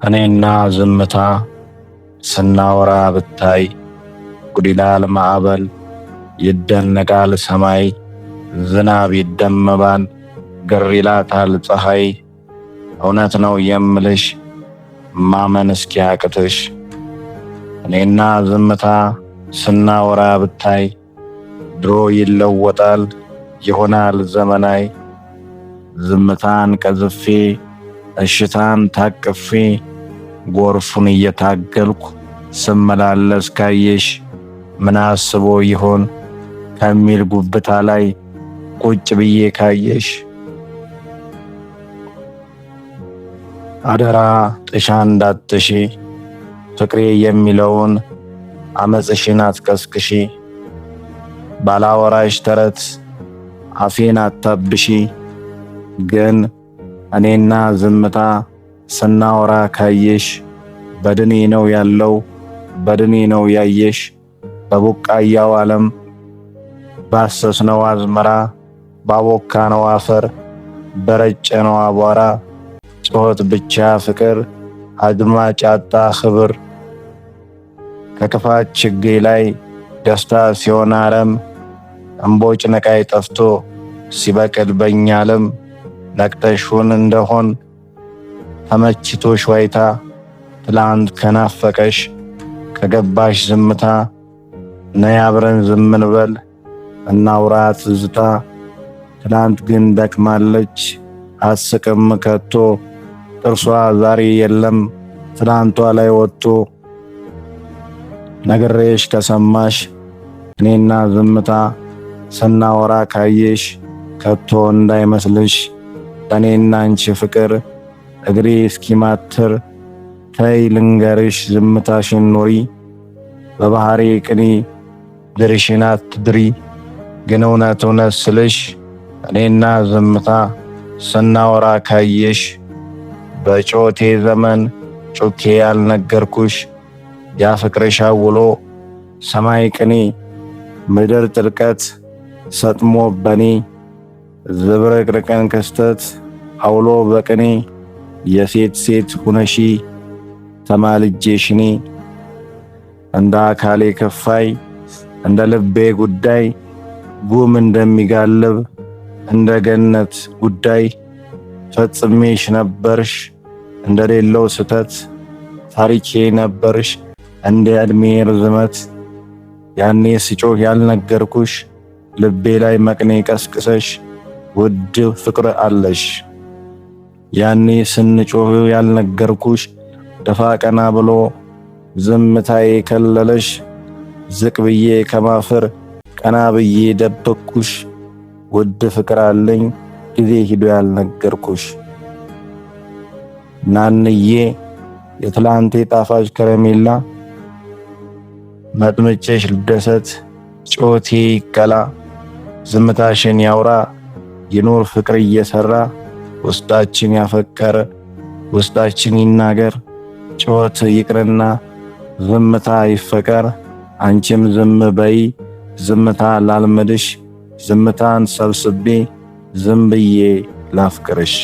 እኔና ዝምታ ስናወራ ብታይ ጉድ ይላል ማዕበል፣ ይደነቃል ሰማይ፣ ዝናብ ይደመማል፣ ግር ይላታል ፀሐይ። እውነት ነው የምልሽ ማመን እስኪያቅትሽ። እኔና ዝምታ ስናወራ ብታይ ድሮ ይለወጣል ይሆናል ዘመናይ። ዝምታን ቀዝፌ እሽታን ታቅፌ ጎርፉን እየታገልኩ ስመላለስ ካየሽ ምን አስቦ ይሆን ከሚል ጉብታ ላይ ቁጭ ብዬ ካየሽ። አደራ ጥሻ እንዳትሺ ፍቅሬ የሚለውን አመጽሽን አትቀስቅሺ። ባላወራሽ ተረት አፌን አታብሺ። ግን እኔና ዝምታ ስናወራ ካየሽ በድኔ ነው ያለው በድኔ ነው ያየሽ። በቡቃያው ዓለም ባሰስነው አዝመራ ባቦካነው አፈር በረጨነው አቧራ ጩኸት ብቻ ፍቅር አድማጭ አጣ ክብር። ከክፋት ችግኝ ላይ ደስታ ሲሆን አረም እምቦጭ ነቃይ ጠፍቶ ሲበቅል በኛ ዓለም። ነቅተሽውን እንደሆን ተመችቶሽ ዋይታ ትላንት ከናፈቀሽ ከገባሽ ዝምታ። ነይ አብረን ዝም እንበል እናውራ ትዝታ። ትላንት ግን ደክማለች አስቅም ከቶ ጥርሷ ዛሬ የለም ትላንቷ ላይ ወጥቶ። ነግሬሽ ከሰማሽ እኔና ዝምታ ስናወራ ካየሽ ከቶ እንዳይመስልሽ በእኔና አንቺ ፍቅር እግሬ እስኪማትር። ተይ ልንገርሽ ዝምታሽን ኖሪ በባህሬ ቅኔ ድርሽን አትድሪ። ግን እውነት እውነት ስልሽ እኔና ዝምታ ስናወራ ካየሽ በጮቴ ዘመን ጩኬ ያልነገርኩሽ ያፍቅርሽ አውሎ ሰማይ ቅኔ ምድር ጥልቀት ሰጥሞ በኔ ዝብርቅርቅን ክስተት አውሎ በቅኔ የሴት ሴት ሁነሺ ተማልጄሽኔ። እንደ አካሌ ክፋይ እንደ ልቤ ጉዳይ ጉም እንደሚጋልብ እንደ ገነት ጉዳይ ፈጽሜሽ ነበርሽ እንደሌለው ስተት። ታሪኬ ነበርሽ እንደ ዕድሜ ርዝመት። ያኔ ስጮህ ያልነገርኩሽ ልቤ ላይ መቅኔ ቀስቅሰሽ ውድ ፍቅር አለሽ። ያኔ ስንጮህ ያልነገርኩሽ ደፋ ቀና ብሎ ዝምታዬ ከለለሽ። ዝቅ ብዬ ከማፈር ቀና ብዬ ደበቅኩሽ ውድ ፍቅር አለኝ ጊዜ ሂዶ ያልነገርኩሽ። ናንዬ የትላንቴ ጣፋጭ ከረሜላ መጥምጬሽ ልደሰት ጮቴ ይቀላ። ዝምታሽን ያውራ ይኖር ፍቅር እየሰራ ውስጣችን ያፈቀረ ውስጣችን ይናገር። ጮት ይቅርና ዝምታ ይፈቀር። አንቺም ዝም በይ ዝምታ ላልመድሽ ዝምታን ሰብስቤ ዝም ብዬ ላፍቅርሽ።